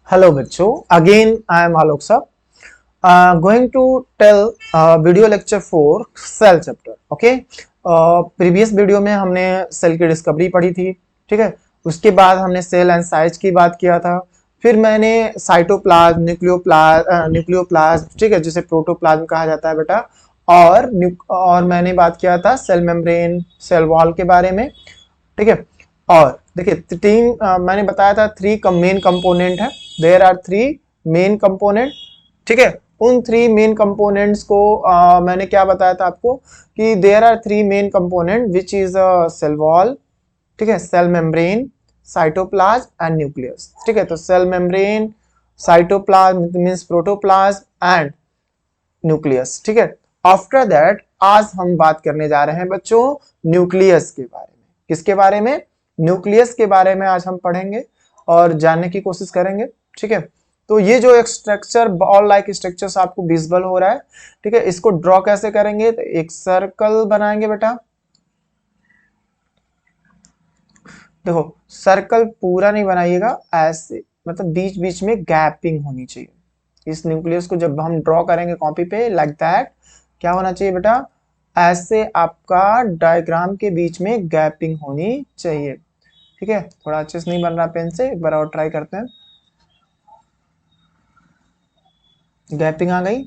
Hello बच्चों, again I am Alok sir. Going to tell video lecture 4 cell chapter. Okay. Previous video में हमने cell की discovery पढ़ी थी, ठीक है। उसके बाद हमने सेल एंड साइज की बात किया था। फिर मैंने साइटोप्लाज्म, न्यूक्लियोप्लाज्म, ठीक है, जिसे प्रोटोप्लाज्म कहा जाता है बेटा, और मैंने बात किया था सेल मेम्ब्रेन, सेल वॉल के बारे में, ठीक है। और देखिए मैंने बताया था थ्री मेन कंपोनेंट है। There are three main component, ठीक है। उन थ्री मेन कंपोनेंट्स को मैंने क्या बताया था आपको कि there are three main component which is cell wall, ठीक है, cell membrane, cytoplasm and nucleus, ठीक है। तो cell membrane, cytoplasm means protoplasm and nucleus, ठीक है। आफ्टर दैट आज हम बात करने जा रहे हैं बच्चों न्यूक्लियस के बारे में। किसके बारे में? न्यूक्लियस के बारे में आज हम पढ़ेंगे और जानने की कोशिश करेंगे, ठीक है। तो ये जो एक स्ट्रक्चर, बॉल लाइक स्ट्रक्चर आपको विजिबल हो रहा है, ठीक है, इसको ड्रॉ कैसे करेंगे? तो एक सर्कल बनाएंगे बेटा। देखो, सर्कल पूरा नहीं बनाइएगा, ऐसे मतलब बीच बीच में गैपिंग होनी चाहिए। इस न्यूक्लियस को जब हम ड्रॉ करेंगे कॉपी पे लाइक दैट, क्या होना चाहिए बेटा? ऐसे आपका डायग्राम के बीच में गैपिंग होनी चाहिए, ठीक है। थोड़ा अच्छे से नहीं बन रहा पेन से, एक बार और ट्राई करते हैं। गैपिंग आ गई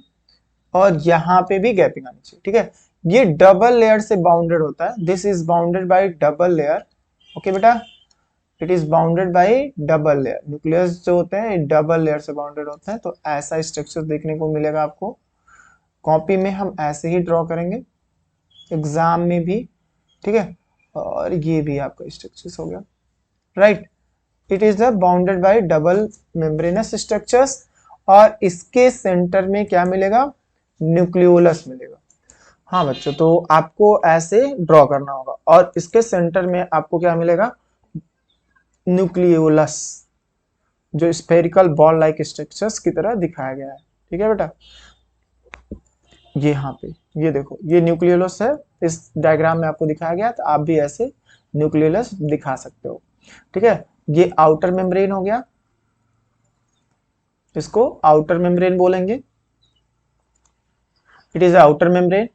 और यहाँ पे भी गैपिंग आनी चाहिए, ठीक है। ये डबल लेयर से बाउंडेड होता है। This is bounded by double layer, okay बेटा। It is bounded by double layer. Nucleus जो होते हैं डबल लेयर से बाउंडेड होते हैं। तो ऐसा स्ट्रक्चर देखने को मिलेगा आपको कॉपी में। हम ऐसे ही ड्रॉ करेंगे एग्जाम में भी, ठीक है। और ये भी आपका स्ट्रक्चर हो गया, right. It is bounded by double membranous structures. और इसके सेंटर में क्या मिलेगा? न्यूक्लियोलस मिलेगा। हाँ बच्चों, तो आपको ऐसे ड्रॉ करना होगा और इसके सेंटर में आपको क्या मिलेगा? न्यूक्लियोलस, जो स्फेरिकल बॉल लाइक स्ट्रक्चर्स की तरह दिखाया गया है, ठीक है बेटा। ये यहाँ पे ये देखो, ये न्यूक्लियोलस है, इस डायग्राम में आपको दिखाया गया। तो आप भी ऐसे न्यूक्लियोलस दिखा सकते हो, ठीक है। ये आउटर मेम्ब्रेन हो गया, इसको आउटर मेम्ब्रेन बोलेंगे। It is outer membrane.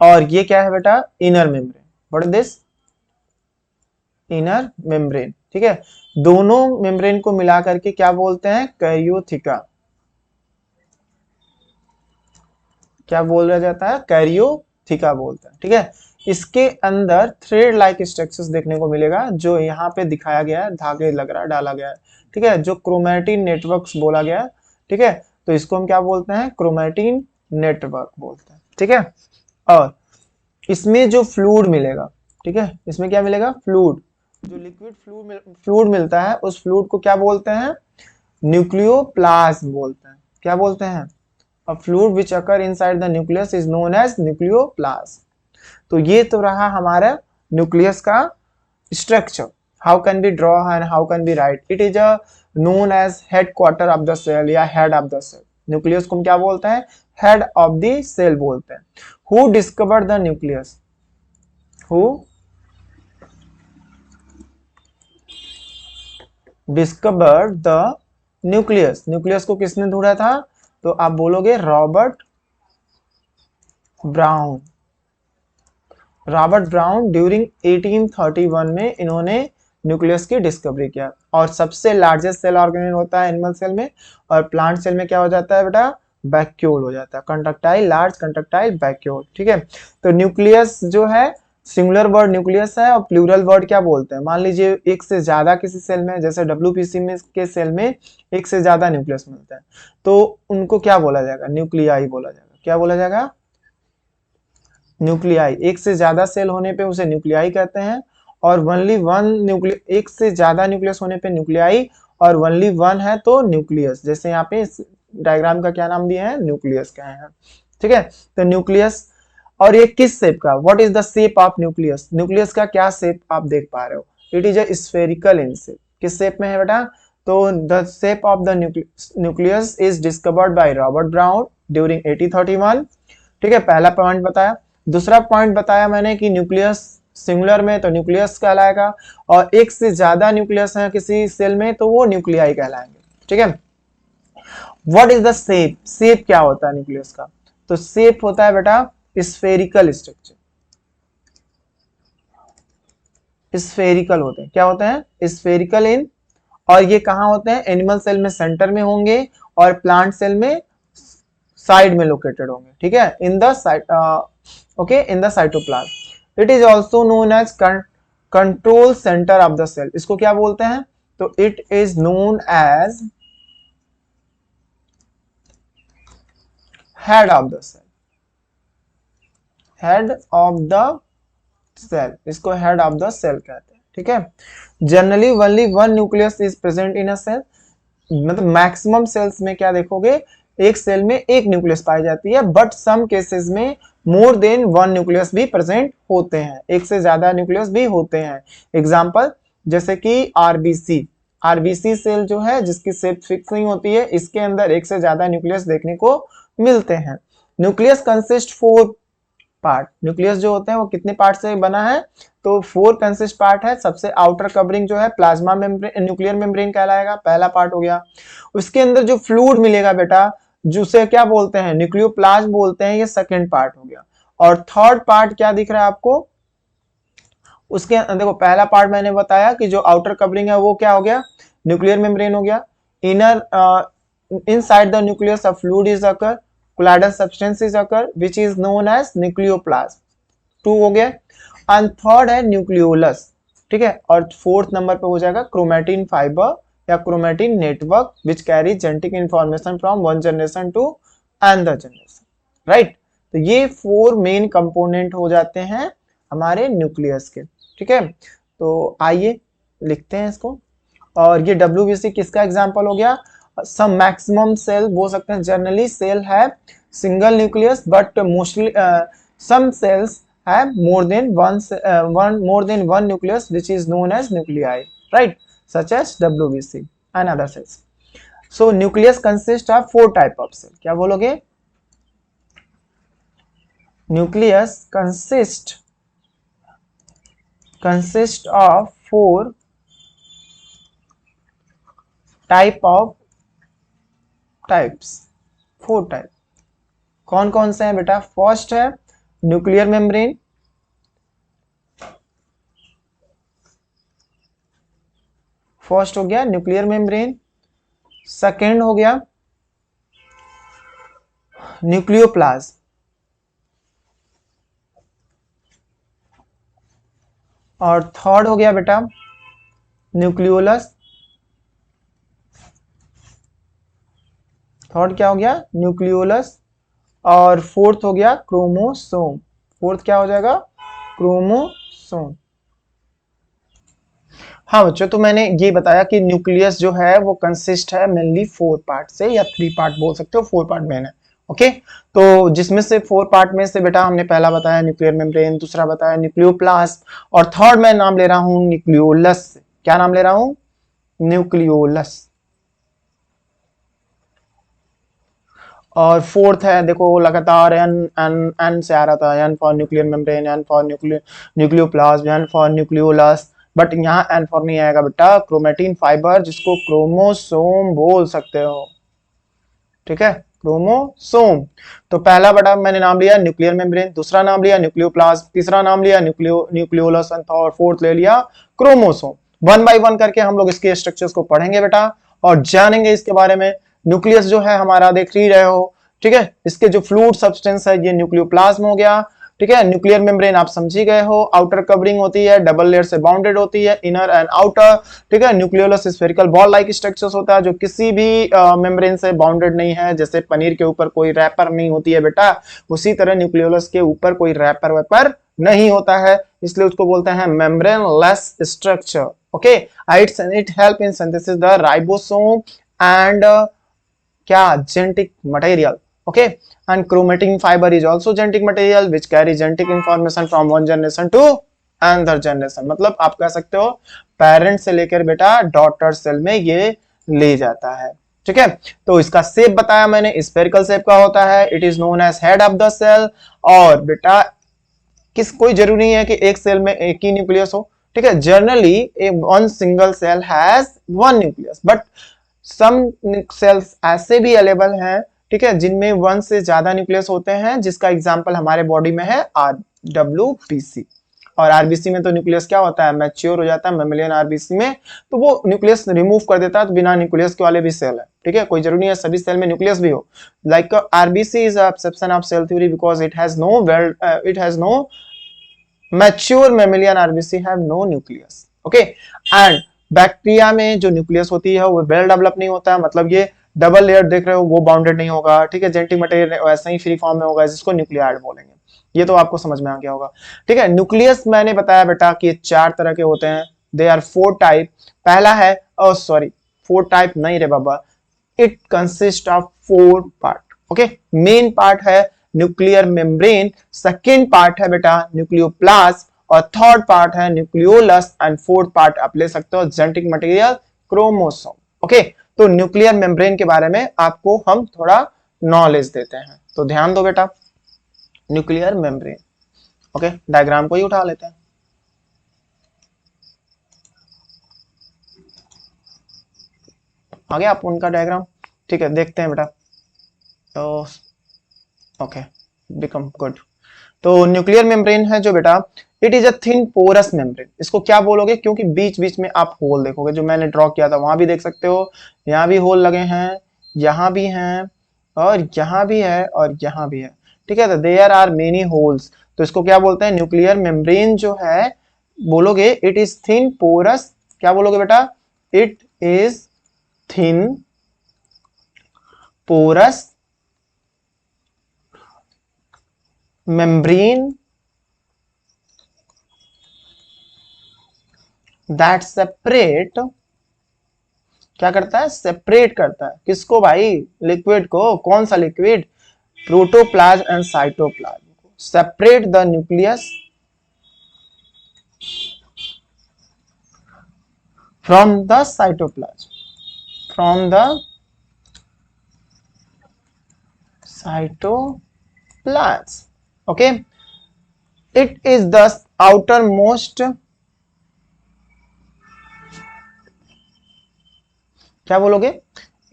और ये क्या है बेटा? Inner membrane. What is this? Inner membrane, ठीक है। दोनों मेम्ब्रेन को मिला करके क्या बोलते हैं? कैरियोथिका। क्या बोला जाता है? कैरियोथिका बोलते हैं, ठीक है। इसके अंदर थ्रेड लाइक स्ट्रक्चर्स देखने को मिलेगा, जो यहाँ पे दिखाया गया है, धागे लग रहा है, डाला गया है, ठीक है, जो क्रोमैटिन नेटवर्क्स बोला गया है, ठीक है। तो इसको हम क्या बोलते हैं? क्रोमैटिन नेटवर्क बोलते हैं, ठीक है। और इसमें जो फ्लूइड मिलेगा, ठीक है, इसमें क्या मिलेगा? फ्लूइड। जो लिक्विड फ्लूइड मिलता है, उस फ्लूइड को क्या बोलते हैं? न्यूक्लियोप्लाज्म बोलते हैं। क्या बोलते हैं? A fluid which occur inside the nucleus is known as nucleoplasm. तो ये तो रहा हमारा न्यूक्लियस का structure. How can be draw and how can be write? It is known as head quarter of the cell या head of the cell. Nucleus को हम क्या बोलते हैं? हेड ऑफ द सेल बोलते हैं। Who discovered the nucleus? Who discovered the nucleus? Nucleus को किसने ढूंढा था? तो आप बोलोगे Robert brown. Robert brown during 1831 में इन्होंने न्यूक्लियस की डिस्कवरी किया। और सबसे लार्जेस्ट सेल ऑर्गेनेल होता है एनिमल सेल में, और प्लांट सेल में क्या हो जाता है बेटा? वैक्यूल हो जाता है। कंट्रक्टाइल, लार्ज कंट्रक्टाइल वैक्यूल, ठीक है। तो न्यूक्लियस जो है, सिंगुलर वर्ड न्यूक्लियस है और प्लूरल वर्ड क्या बोलते हैं? मान लीजिए एक से ज्यादा किसी सेल में, जैसे डब्ल्यूपीसी में के सेल में एक से ज्यादा न्यूक्लियस मिलते हैं, तो उनको क्या बोला जाएगा? न्यूक्लियाई बोला जाएगा। क्या बोला जाएगा? न्यूक्लियाई। एक से ज्यादा सेल होने पे उसे न्यूक्लियाई कहते हैं। और ओनली वन न्यूक्लियस, एक से ज्यादा न्यूक्लियस होने पे न्यूक्लियाई, और ओनली वन है तो न्यूक्लियस। जैसे यहाँ पे इस डायग्राम का क्या नाम दिया है? न्यूक्लियस का है, ठीक है। तो न्यूक्लियस, और ये किस शेप का? What is the shape of nucleus? Nucleus का क्या शेप आप देख पा रहे हो? It is a spherical in shape. किस शेप में है बेटा? तो the shape of the nucleus is discovered by Robert brown during 1831, ठीक है। पहला पॉइंट बताया। दूसरा पॉइंट बताया मैंने कि न्यूक्लियस सिंगुलर में तो न्यूक्लियस कहलाएगा, और एक से ज्यादा न्यूक्लियस है किसी सेल में तो वो न्यूक्लियाई कहलाएंगे, ठीक है। What is the shape, shape क्या होता है न्यूक्लियस का, तो शेप होता है बेटा स्फेरिकल स्ट्रक्चर, स्फेरिकल होते हैं, क्या होते हैं स्फेरिकल इन, और ये कहाँ होते हैं एनिमल सेल में सेंटर में होंगे और प्लांट सेल में साइड में लोकेटेड होंगे, ठीक है, in the site, okay, in the cytoplasm. It is also known as control centre of the cell, इसको क्या बोलते हैं, तो it is known as head of the cell, head of the cell, इसको हेड ऑफ द सेल कहते हैं, ठीक है। Generally only one nucleus is present in a cell, मतलब मैक्सिमम सेल्स में क्या देखोगे एक सेल में एक न्यूक्लियस पाई जाती है, बट सम केसेस में मोर देन वन न्यूक्लियस भी प्रेजेंट होते हैं, एक से ज्यादा न्यूक्लियस भी होते हैं। एग्जांपल जैसे कि आरबीसी, आरबीसी सेल जो है जिसकी शेप फिक्स नहीं होती है, इसके अंदर एक से ज्यादा न्यूक्लियस देखने को मिलते हैं। न्यूक्लियस कंसिस्ट 4 पार्ट, न्यूक्लियस जो होते हैं वो कितने पार्ट से बना है, तो 4 कंसिस्ट पार्ट है। सबसे आउटर कवरिंग जो है प्लाज्मा मेम्ब्रेन, न्यूक्लियर मेम्ब्रेन कहलाएगा, पहला पार्ट हो गया। उसके अंदर जो फ्लूइड मिलेगा बेटा, जिसे क्या बोलते हैं न्यूक्लियोप्लाज्म बोलते हैं, ये सेकंड पार्ट हो गया। और थर्ड पार्ट क्या दिख रहा है आपको, उसके देखो पहला पार्ट मैंने बताया कि जो आउटर कवरिंग है वो क्या हो गया न्यूक्लियर मेम्ब्रेन हो गया। Inner inside the nucleus a fluid is occur, colloidal substance is occur which is known as nucleoplasm, 2 हो गया। एंड थर्ड है न्यूक्लियोलस, ठीक है। और फोर्थ नंबर पे हो जाएगा क्रोमैटिन फाइबर या chromatin network which carry genetic information from one generation to another generation, right. तो ये 4 मेन कंपोनेंट हो जाते हैं हमारे न्यूक्लियस के, ठीक है। तो आइए लिखते हैं इसको। और ये WBC किसका एग्जांपल हो गया, सम मैक्सिमम सेल बोल सकते हैं, जनरली सेल है single nucleus but mostly some cells have more than one nucleus which is known as nuclei, right, such as WBC and other cells. So nucleus consists of 4 type of cell, क्या बोलोगे, nucleus consist of 4 types, 4 type, कौन कौन से हैं बेटा, first है nuclear membrane, first हो गया न्यूक्लियर मेम्ब्रेन, सेकेंड हो गया न्यूक्लियोप्लाज्म, और थर्ड हो गया बेटा न्यूक्लियोलस, थर्ड क्या हो गया न्यूक्लियोलस, और फोर्थ हो गया क्रोमोसोम, फोर्थ क्या हो जाएगा क्रोमोसोम। हाँ बच्चों, तो मैंने ये बताया कि न्यूक्लियस जो है वो कंसिस्ट है मेनली 4 पार्ट से, या 3 पार्ट बोल सकते हो, 4 पार्ट मेन है, ओके। तो जिसमें से 4 पार्ट में से बेटा हमने पहला बताया न्यूक्लियर मेम्ब्रेन, दूसरा बताया न्यूक्लियोप्लास्ट, और थर्ड मैं नाम ले रहा हूं न्यूक्लियोलस, क्या नाम ले रहा हूं न्यूक्लियोलस। और फोर्थ है देखो लगातार एन एन एन से आ रहा था, N for nuclear membrane, N for nucleoplasm, N for nucleolus, but यहाँ एन फॉर नहीं आएगा बेटा, क्रोमैटिन फाइबर जिसको क्रोमोसोम बोल सकते हो, ठीक है, क्रोमोसोम। तो पहला बेटा मैंने नाम लिया न्यूक्लियर मेम्ब्रेन, दूसरा नाम लिया न्यूक्लियोप्लाज्म, तीसरा नाम लिया न्यूक्लियोलस, और फोर्थ ले लिया क्रोमोसोम। 1 बाय 1 करके हम लोग इसके स्ट्रक्चर्स को पढ़ेंगे बेटा और जानेंगे इसके बारे में। न्यूक्लियस जो है हमारा देख ही रहे हो, ठीक है, इसके जो फ्लूइड सब्सटेंस है ये न्यूक्लियोप्लाज्म हो गया, ठीक है। न्यूक्लियर मेम्ब्रेन आप समझ ही गए हो, आउटर कवरिंग होती है, डबल लेयर से बाउंडेड होती है, इनर एंड आउटर, ठीक है। Nucleolus spherical ball like structures होता है जो किसी भी मेम्ब्रेन से बाउंडेड नहीं है, जैसे पनीर के ऊपर कोई रैपर नहीं होती है बेटा, उसी तरह न्यूक्लियोलस के ऊपर कोई रैपर वेपर नहीं होता है, इसलिए उसको बोलते हैं membrane less structure, okay. It help in synthesis the ribosome and क्या genetic material, okay, and chromatin fiber is also genetic material which carry genetic information from one generation to another generation, मतलब आप कह सकते हो parent से लेकर बेटा daughter cell में ये ले जाता है, ठीक है। तो इसका शेप बताया मैंने, स्फेरिकल शेप का होता है, it is known as head of the cell, और बेटा कोई जरूरी नहीं है कि एक सेल में एक ही न्यूक्लियस हो, ठीक है। Generally one single cell has 1 nucleus, but some cells ऐसे भी अवेलेबल हैं, ठीक है, जिनमें 1 से ज्यादा न्यूक्लियस होते हैं, जिसका एग्जांपल हमारे बॉडी में है RWBC। और आरबीसी में तो न्यूक्लियस क्या होता है, मैच्योर हो जाता है। मेमेलियन आरबीसी में तो वो न्यूक्लियस रिमूव कर देता है, तो बिना न्यूक्लियस के वाले भी सेल है, ठीक है, कोई जरूरी नहीं है सभी सेल में न्यूक्लियस भी हो। Like RBC is exception of cell theory because it has no mature mammalian RBC have no nucleus. Okay, and bacteria में जो न्यूक्लियस होती है वो वेल डेवलप नहीं होता है, मतलब ये डबल लेयर देख रहे हो वो बाउंडेड नहीं होगा, ठीक है, जेनेटिक मटेरियल वैसा ही फ्री फॉर्म में होगा, जिसको न्यूक्लियाइड बोलेंगे। ये तो आपको समझ में आ गया होगा, ठीक है। न्यूक्लियस मैंने बताया बेटा कि 4 तरह के होते हैं, दे आर 4 टाइप। पहला है, सॉरी 4 टाइप नहीं रे बाबा, it consist of 4 part. Okay, main part है न्यूक्लियर मेम्ब्रेन, सेकेंड पार्ट है बेटा न्यूक्लियोप्लाज्म, और थर्ड पार्ट है न्यूक्लियोलस, एंड फोर्थ पार्ट आप ले सकते हो जेनेटिक मटेरियल क्रोमोसोम। ओके, तो न्यूक्लियर मेम्ब्रेन के बारे में आपको हम थोड़ा नॉलेज देते हैं, तो ध्यान दो बेटा। न्यूक्लियर मेम्ब्रेन, ओके, डायग्राम को ही उठा लेते हैं। आ गया आप उनका डायग्राम, ठीक है, देखते हैं बेटा। तो ओके, बिकम गुड। तो न्यूक्लियर मेम्ब्रेन है जो बेटा, it is a thin porous membrane. इसको क्या बोलोगे, क्योंकि बीच बीच में आप होल देखोगे, जो मैंने ड्रॉ किया था वहां भी देख सकते हो, यहाँ भी होल लगे हैं, यहाँ भी हैं, और यहाँ भी है, और यहाँ भी है, ठीक है। तो देयर आर मेनी होल्स, तो इसको क्या बोलते हैं, न्यूक्लियर मेम्ब्रेन जो है, बोलोगे इट इज थिन पोरस, क्या बोलोगे बेटा, it is thin porous membrane that separate, क्या करता है, सेपरेट करता है किसको भाई, लिक्विड को। कौन सा लिक्विड, प्रोटोप्लाज्म एंड साइटोप्लाज्म को। Separate the nucleus from the cytoplasm, from the cytoplasm. Okay, it is the outermost, क्या बोलोगे,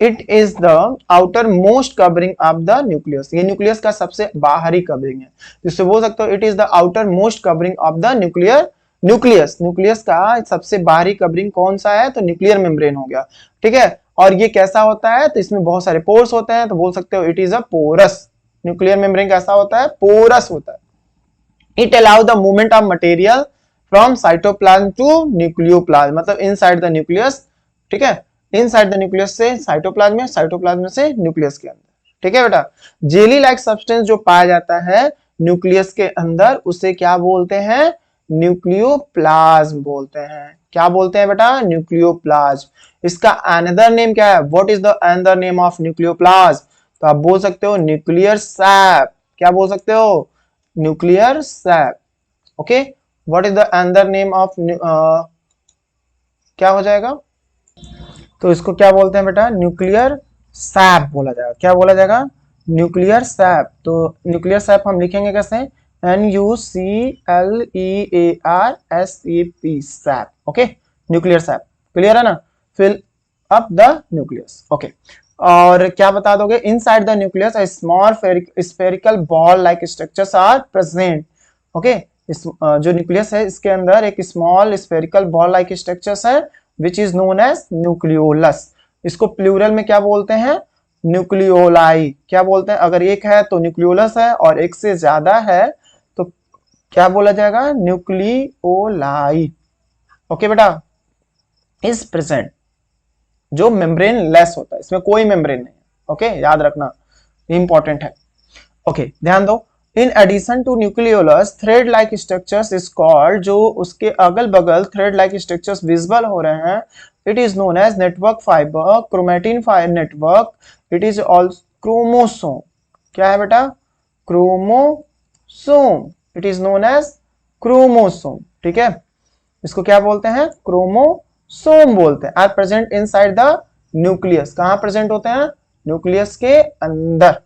it is the outer most covering of the nucleus. ये न्यूक्लियस का सबसे बाहरी कवरिंग है, जिससे बोल सकते हो it is the outer most covering of the nucleus. Nucleus का सबसे बाहरी कवरिंग कौन सा है, तो न्यूक्लियर मेम्ब्रेन हो गया, ठीक है। और ये कैसा होता है, तो इसमें बहुत सारे पोर्स होते हैं, तो बोल सकते हो it is a porous. Nuclear membrane कैसा होता है, पोरस होता है। It allow the movement of material from cytoplasm to nucleoplasm, मतलब inside the nucleus, ठीक है, inside the nucleus से साइटोप्लाज्म में, साइटोप्लाज्म से न्यूक्लियस के अंदर, ठीक है बेटा। जेली लाइक सब्सटेंस जो पाया जाता है न्यूक्लियस के अंदर, उसे क्या बोलते हैं, न्यूक्लियोप्लाज्म बोलते हैं। क्या बोलते हैं बेटा, न्यूक्लियोप्लाज्म। इसका अनदर नेम क्या है, what is the another name of nucleoplasm, तो आप बोल सकते हो न्यूक्लियर सैप। क्या बोल सकते हो, nuclear SAP. Okay, what is the another name of, क्या हो जाएगा, तो इसको क्या बोलते हैं बेटा, न्यूक्लियर सैप बोला जाएगा। क्या बोला जाएगा, न्यूक्लियर सैप। तो न्यूक्लियर सैप हम लिखेंगे कैसे, NuclearSAP, sap. Okay, nuclear sap, clear है ना। Fill up the nucleus. Okay, और क्या बता दोगे, inside the nucleus a small spherical ball like structures are present. Okay, इस जो न्यूक्लियस है इसके अंदर एक small spherical ball like structures है, which is known as nucleolus. इसको प्लूरल में क्या बोलते हैं, न्यूक्लियोलाई। क्या बोलते हैं, अगर एक है तो न्यूक्लियोलस है, और एक से ज्यादा है तो क्या बोला जाएगा, न्यूक्लियोलाई। ओके बेटा, इज प्रेजेंट, जो मेम्ब्रेन लेस होता है, इसमें कोई मेम्ब्रेन नहीं है। ओके, याद रखना, इंपॉर्टेंट है। ओके, ध्यान दो, in addition to nucleolus thread like structures is called, जो उसके अगल बगल थ्रेड लाइक स्ट्रक्चर्स विजिबल हो रहे हैं, it is known as network fibre, chromatin fibre network, it is all chromosome. क्या है बेटा, chromosome, it is known as chromosome, ठीक है, इसको क्या बोलते हैं, क्रोमोसोम बोलते हैं। Are present inside the nucleus, कहां प्रेजेंट होते हैं, न्यूक्लियस के अंदर।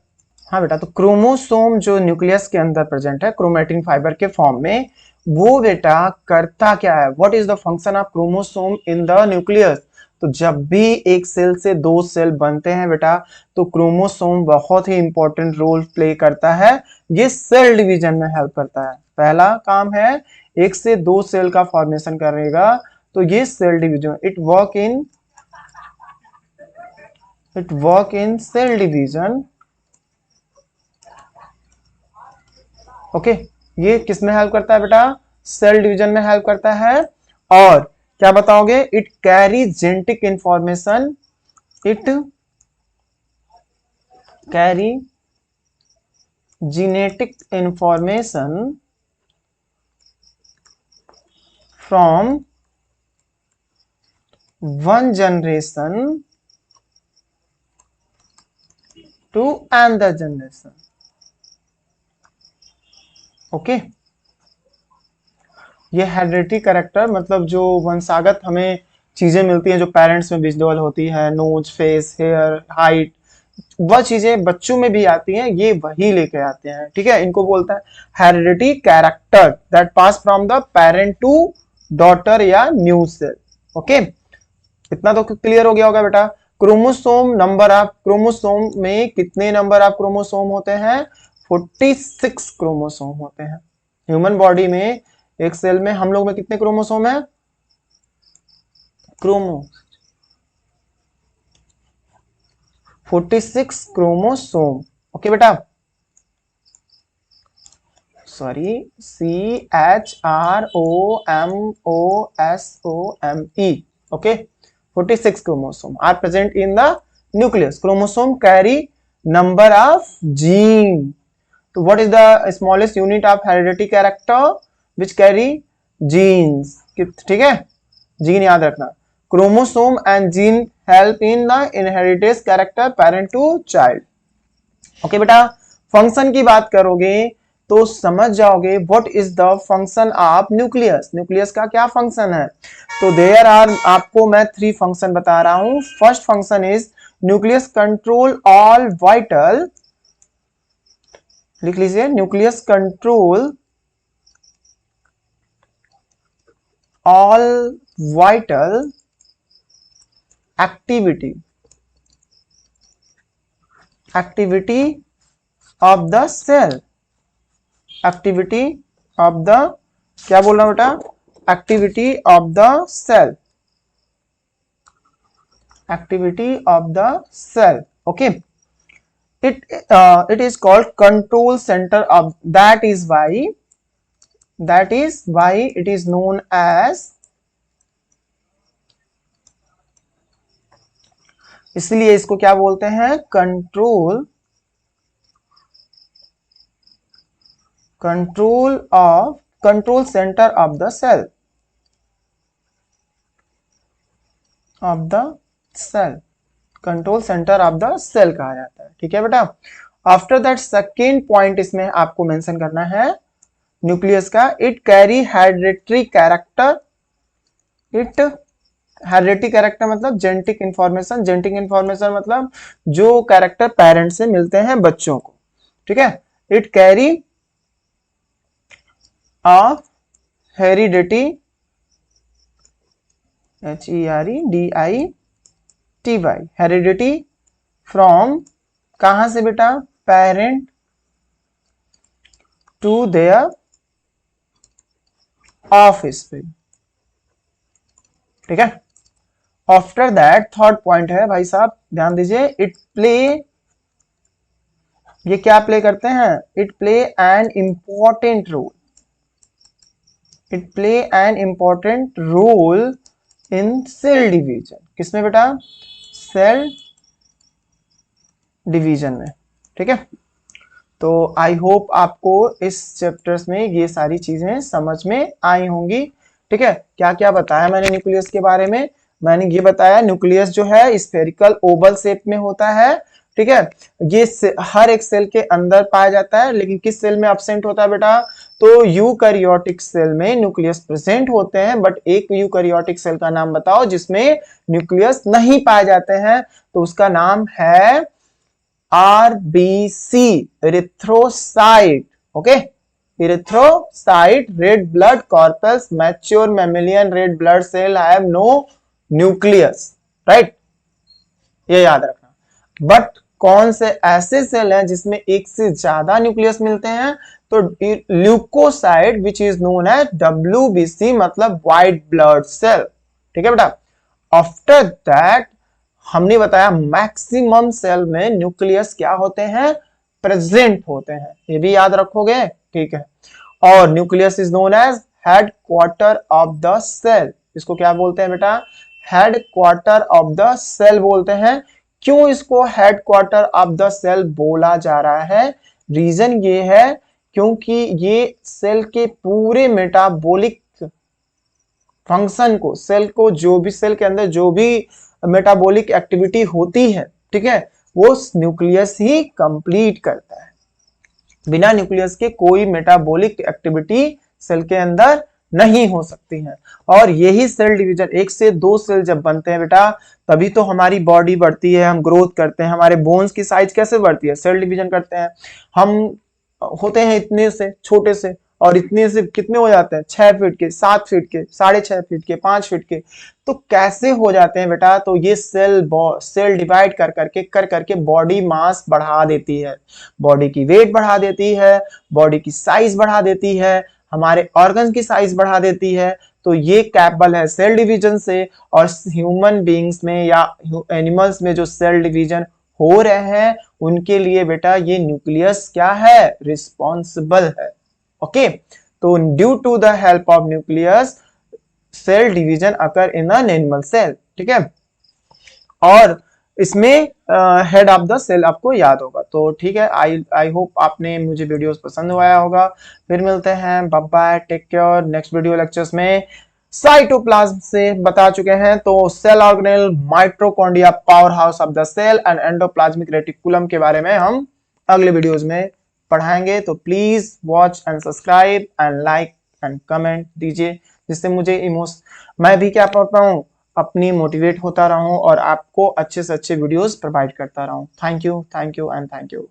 हाँ बेटा, तो क्रोमोसोम जो न्यूक्लियस के अंदर प्रेजेंट है क्रोमेटिन फाइबर के फॉर्म में, वो बेटा करता क्या है, what is the function of chromosome in the nucleus, तो जब भी एक सेल से दो सेल बनते हैं बेटा, तो क्रोमोसोम बहुत ही इंपॉर्टेंट रोल प्ले करता है। ये सेल डिवीजन में हेल्प करता है। पहला काम है एक से दो सेल का फॉर्मेशन करेगा, तो ये cell division, it work in cell division. Okay, ये किस में हेल्प करता है बेटा? सेल डिवीजन में हेल्प करता है। और क्या बताओगे? It carry genetic information, it carry genetic information from one generation to another generation. Okay, ये हेरिडिटी कैरेक्टर मतलब जो वंशागत हमें चीजें मिलती हैं जो पेरेंट्स में विजिबल होती है, नोज, फेस, हेयर, हाइट, वह चीजें बच्चों में भी आती हैं, ये वही लेके आते हैं। ठीक है, इनको बोलता है heredity character that pass from the parent to daughter या न्यू सेल। ओके, इतना तो क्लियर हो गया होगा बेटा। क्रोमोसोम नंबर ऑफ क्रोमोसोम में कितने नंबर ऑफ क्रोमोसोम होते हैं? 46 क्रोमोसोम होते हैं। ह्यूमन बॉडी में एक सेल में हम लोग में कितने क्रोमोसोम है? 46 क्रोमोसोम। ओके बेटा, sorry, CHROMOSOME। Okay, 46 chromosome are present in the nucleus. Chromosome carry number of gene. So what is the smallest unit of hereditary character which carry genes? ठीक है, जीन याद रखना। Chromosome and gene help in the inheritance character parent to child. Okay बेटा, function की बात करोगे तो समझ जाओगे what is the function of nucleus. Nucleus का क्या फंक्शन है? तो देयर आर, आपको मैं 3 फंक्शन बता रहा हूं। First function is nucleus control all vital, लिख लीजिए, nucleus control all vital activity of the cell. Activity of the, क्या बोल रहा हूं बेटा? Activity of the cell, activity of the cell. Okay, it is called control center of, that is why it is known as, इसलिए इसको क्या बोलते हैं? Control centre of the cell, control centre of the cell कहा जाता है। ठीक है बेटा। आफ्टर दैट सेकेंड पॉइंट इसमें आपको मेंशन करना है न्यूक्लियस का, it carry hereditary character. Hereditary character मतलब जेनेटिक इंफॉर्मेशन। जेनेटिक इंफॉर्मेशन मतलब जो कैरेक्टर पेरेंट्स से मिलते हैं बच्चों को। ठीक है, it carry of heredity, HEREDITY, heredity from, कहां से बेटा? Parent to their offspring. ठीक है। आफ्टर दैट थर्ड पॉइंट है भाई साहब, ध्यान दीजिए, इट प्ले, ये क्या प्ले करते हैं? It play an important role, it play an important role in cell division. किसमें बेटा? सेल डिवीजन में। ठीक है, तो आई होप आपको इस चैप्टर्स में ये सारी चीजें समझ में आई होंगी। ठीक है, क्या क्या बताया मैंने न्यूक्लियस के बारे में? मैंने ये बताया न्यूक्लियस जो है स्फेरिकल ओवल शेप में होता है। ठीक है, ये हर एक सेल के अंदर पाया जाता है, लेकिन किस सेल में एब्सेंट होता है बेटा? तो यूकैरियोटिक सेल में न्यूक्लियस प्रेजेंट होते हैं, बट एक यूकैरियोटिक सेल का नाम बताओ जिसमें न्यूक्लियस नहीं पाए जाते हैं, तो उसका नाम है RBC, erythrocyte. Okay, erythrocyte, red blood corpus, mature mammalian red blood cell have no nucleus. Right, ये याद रखना। बट कौन से ऐसे सेल हैं जिसमें एक से ज्यादा न्यूक्लियस मिलते हैं? तो leucocyte which is known as WBC, मतलब व्हाइट ब्लड सेल। ठीक है बेटा। आफ्टर दैट हमने बताया मैक्सिमम सेल में न्यूक्लियस क्या होते हैं? प्रेजेंट होते हैं, ये भी याद रखोगे। ठीक है। और nucleus is known as head quarter of the cell. इसको क्या बोलते हैं बेटा? Head quarter of the cell बोलते हैं। क्यों इसको head quarter of the cell बोला जा रहा है? रीजन ये है क्योंकि ये सेल के पूरे मेटाबॉलिक फंक्शन को, सेल को जो भी सेल के अंदर जो भी मेटाबॉलिक एक्टिविटी होती है, ठीक है, वो न्यूक्लियस ही कंप्लीट करता है। बिना न्यूक्लियस के कोई मेटाबॉलिक एक्टिविटी सेल के अंदर नहीं हो सकती है। और यही सेल डिवीजन, एक से दो सेल जब बनते हैं बेटा, तभी तो हमारी बॉडी बढ़ती है, हम ग्रोथ करते हैं। हमारे बोन्स की साइज कैसे बढ़ती है? सेल डिवीजन करते हैं। हम होते हैं इतने से छोटे से, और इतने से कितने हो जाते हैं? 6 फीट के, 7 फीट के, 6.5 फीट के, 5 फीट के। तो कैसे हो जाते हैं बेटा? तो ये सेल डिवाइड कर करके बॉडी मास बढ़ा देती है, बॉडी की वेट बढ़ा देती है, बॉडी की साइज बढ़ा देती है, हमारे ऑर्गन की साइज बढ़ा देती है। तो ये कैपेबल है सेल डिवीजन से। और ह्यूमन बींग्स में या एनिमल्स में जो सेल डिवीजन हो रहे हैं, उनके लिए बेटा ये न्यूक्लियस क्या है? रिस्पॉन्सिबल है। ओके, तो due to the help of nucleus cell division occur in an animal cell. ठीक है। और इसमें हेड ऑफ द सेल आपको याद होगा। तो ठीक है, आई होप आपने मुझे वीडियोस पसंद आया होगा। फिर मिलते हैं, bye bye, take care. Next video lectures में साइटोप्लाज्म से बता चुके हैं, तो cell organelle, mitochondria, power house of the cell and endoplasmic reticulum के बारे में हम अगले वीडियोस में पढ़ाएंगे। तो please watch and subscribe and like and comment दीजिए, जिससे मुझे मैं भी क्या पढ़ पाऊँ, अपनी मोटिवेट होता रहूं और आपको अच्छे से अच्छे वीडियोस प्रोवाइड करता रहूं। Thank you and thank you.